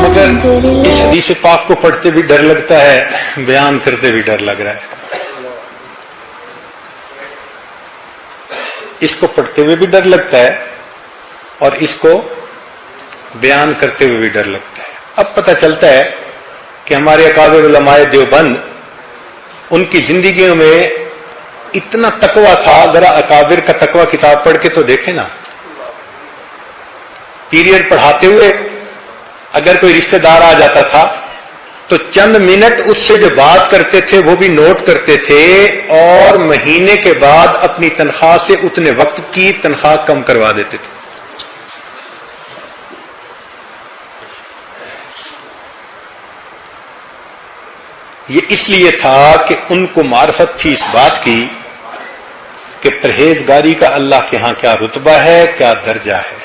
مگر اس حدیث پاک کو پڑھتے بھی ڈر لگتا ہے، بیان کرتے بھی ڈر لگ رہا ہے. اس کو پڑھتے ہوئے بھی ڈر لگتا ہے اور اس کو بیان کرتے ہوئے بھی ڈر لگتا ہے. اب پتہ چلتا ہے کہ ہمارے اکابر علماء دیوبند، ان کی زندگیوں میں اتنا تقویٰ تھا. ذرا اکابر کا تقویٰ کتاب پڑھ کے تو دیکھیں نا. پیریڈ پڑھاتے ہوئے اگر کوئی رشتہ دار آ جاتا تھا تو چند منٹ اس سے جو بات کرتے تھے وہ بھی نوٹ کرتے تھے، اور مہینے کے بعد اپنی تنخواہ سے اتنے وقت کی تنخواہ کم کروا دیتے تھے. یہ اس لیے تھا کہ ان کو معرفت تھی اس بات کی کہ پرہیزگاری کا اللہ کے ہاں کیا رتبہ ہے، کیا درجہ ہے.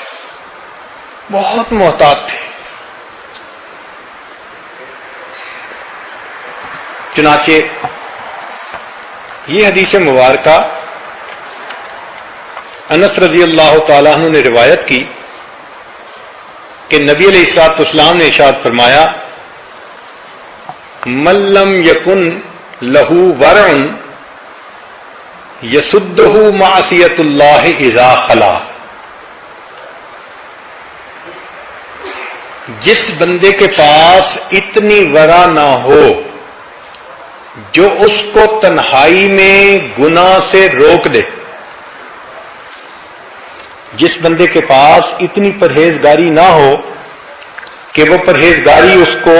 بہت محتاط تھے. چنانچہ یہ حدیث مبارکہ انس رضی اللہ تعالیٰ عنہ نے روایت کی کہ نبی علیہ الصلوۃ والسلام نے ارشاد فرمایا، من لم یکن لہ ورع یسدہ معصیۃ اللہ اذا خلا. جس بندے کے پاس اتنی ورع نہ ہو جو اس کو تنہائی میں گناہ سے روک دے، جس بندے کے پاس اتنی پرہیزگاری نہ ہو کہ وہ پرہیزگاری اس کو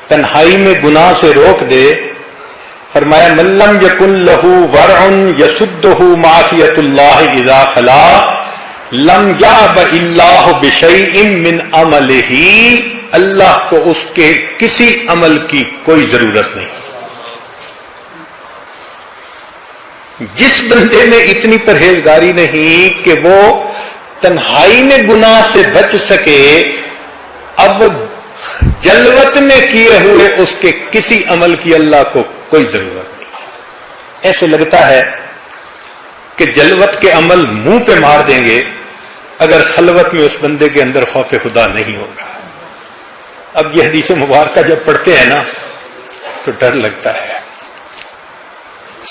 تنہائی میں گناہ سے روک دے، فرمایا من لم یکن لہ ورع یسدہ معصیۃ اللہ اذا خلا لم یعب اللہ بشیء من عملہ. اللہ کو اس کے کسی عمل کی کوئی ضرورت نہیں. جس بندے میں اتنی پرہیزگاری نہیں کہ وہ تنہائی میں گناہ سے بچ سکے، اب جلوت میں کیے ہوئے اس کے کسی عمل کی اللہ کو کوئی ضرورت نہیں. ایسے لگتا ہے کہ جلوت کے عمل منہ پہ مار دیں گے اگر خلوت میں اس بندے کے اندر خوف خدا نہیں ہوگا. اب یہ حدیث مبارکہ جب پڑھتے ہیں نا تو ڈر لگتا ہے.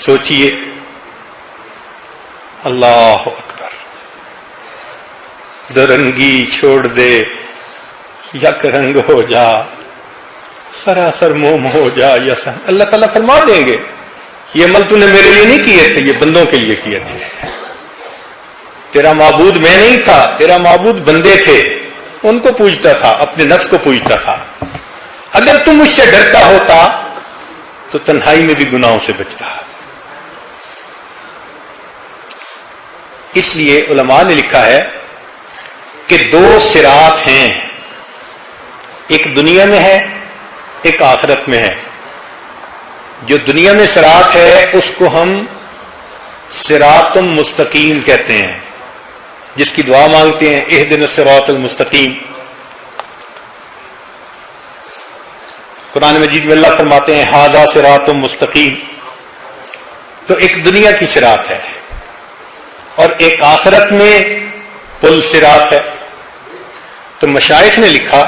سوچئے، اللہ اکبر، درنگی چھوڑ دے، یک رنگ ہو جا، سراسر موم ہو جا. یا اللہ تعالیٰ فرما دیں گے یہ عمل تو نے میرے لیے نہیں کیے تھے، یہ بندوں کے لیے کیے تھے. تیرا معبود میں نہیں تھا، تیرا معبود بندے تھے. ان کو پوجتا تھا، اپنے نفس کو پوجتا تھا. اگر تم مجھ سے ڈرتا ہوتا تو تنہائی میں بھی گناہوں سے بچتا. اس لیے علماء نے لکھا ہے کہ دو صراط ہیں، ایک دنیا میں ہے، ایک آخرت میں ہے. جو دنیا میں صراط ہے اس کو ہم صراط مستقیم کہتے ہیں، جس کی دعا مانگتے ہیں اہدنا الصراط المستقیم. قرآن مجید میں اللہ فرماتے ہیں ھذا صراط مستقیم. تو ایک دنیا کی صراط ہے اور ایک آخرت میں پل صراط ہے. تو مشائخ نے لکھا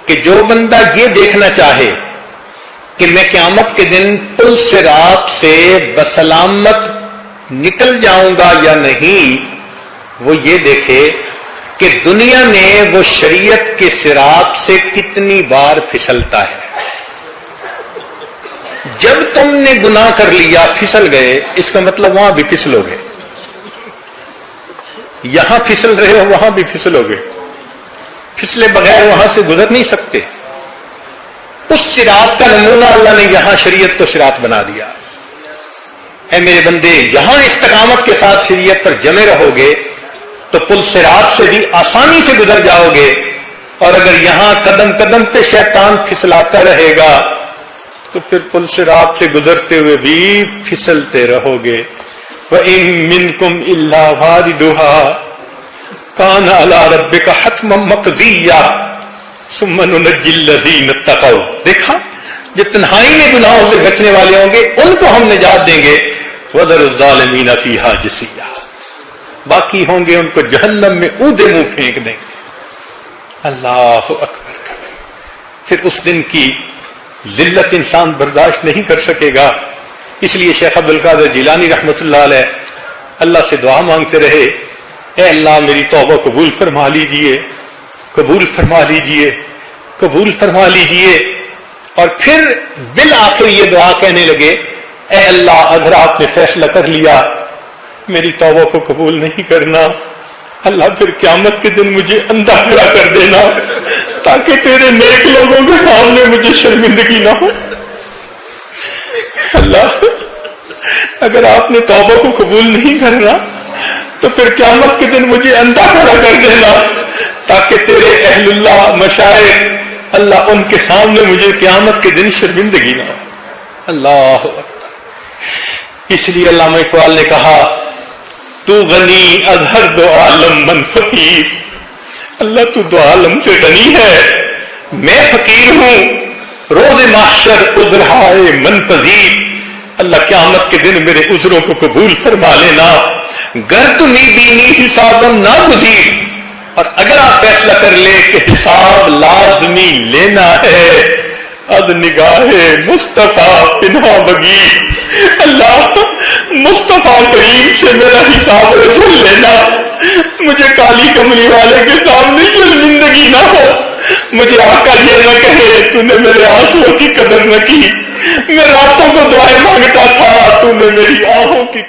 کہ جو بندہ یہ دیکھنا چاہے کہ میں قیامت کے دن پل صراط سے بسلامت نکل جاؤں گا یا نہیں، وہ یہ دیکھے کہ دنیا میں وہ شریعت کے صراط سے کتنی بار پھسلتا ہے. جب تم نے گناہ کر لیا پھسل گئے، اس کا مطلب وہاں بھی پھسلو گے. یہاں پھسل رہے ہو وہاں بھی پھسلو گے. پھسلے بغیر وہاں سے گزر نہیں سکتے. اس صراط کا نمونہ اللہ نے یہاں شریعت کو صراط بنا دیا. اے میرے بندے، یہاں استقامت کے ساتھ شریعت پر جمے رہو گے تو پل صراط سے بھی آسانی سے گزر جاؤ گے. اور اگر یہاں قدم قدم پہ شیطان پھسلاتا رہے گا تو پھر پل صراط سے گزرتے ہوئے بھی پھسلتے رہو گے. وَإِن مِّنكُمْ إِلَّا وَارِدُهَا كَانَ عَلَىٰ رَبِّكَ حَتْمًا مَّقْضِيًّا ثُمَّ نُنَجِّي الَّذِينَ اتَّقَوْا. دیکھا، جو تنہائی میں گناہوں سے بچنے والے ہوں گے ان کو ہم نجات دیں گے. وَذَرُوا الظَّالِمِينَ فِيهَا جِثِيًّا. باقی ہوں گے ان کو جہنم میں اودے منہ پھینک دیں گے. اللہ اکبر. پھر اس دن کی ذلت انسان برداشت نہیں کر سکے گا. اس لیے شیخ عبد القادر جیلانی رحمۃ اللہ علیہ اللہ سے دعا مانگتے رہے, اے اللہ میری توبہ قبول فرما لیجئے, قبول فرما لیجئے, قبول فرما لیجئے. اور پھر بالآخر یہ دعا کہنے لگے, اے اللہ اگر آپ نے فیصلہ کر لیا میری توبہ کو قبول نہیں کرنا, اللہ پھر قیامت کے دن مجھے اندھا کھڑا کر دینا تاکہ تیرے نیک لوگوں کے سامنے مجھے شرمندگی نہ ہو. اللہ اگر آپ نے توبہ کو قبول نہیں کرنا تو پھر قیامت کے دن مجھے اندھا کھڑا کر دینا تاکہ تیرے اہل اللہ مشائخ اللہ ان کے سامنے مجھے قیامت کے دن شرمندگی نہ ہو. اللہ اکبر. اس لیے علامہ اقبال نے کہا, تو غنی از ہر دو عالم من فقیر. اللہ تو دو عالم سے غنی ہے, میں فقیر ہوں. روز محشر عذرہائے من پذیر. اللہ قیامت کے دن میرے عذروں کو قبول فرما لینا. گر تمی بینی حسابم نہ گزیر. اور اگر آپ فیصلہ کر لے کہ حساب لازمی لینا ہے, از نگاہ مصطفیٰ پنہا بگی. اللہ مصطفیٰ کریم سے میرا حساب رچل لینا, مجھے کالی کملی والے کے سامنے شرمندگی نہ ہو. مجھے آقا یہ نہ کہے تو نے میرے آنسوؤں کی قدر نہ کی, میں راتوں کو دعائیں مانگتا تھا تو نے میری آہوں کی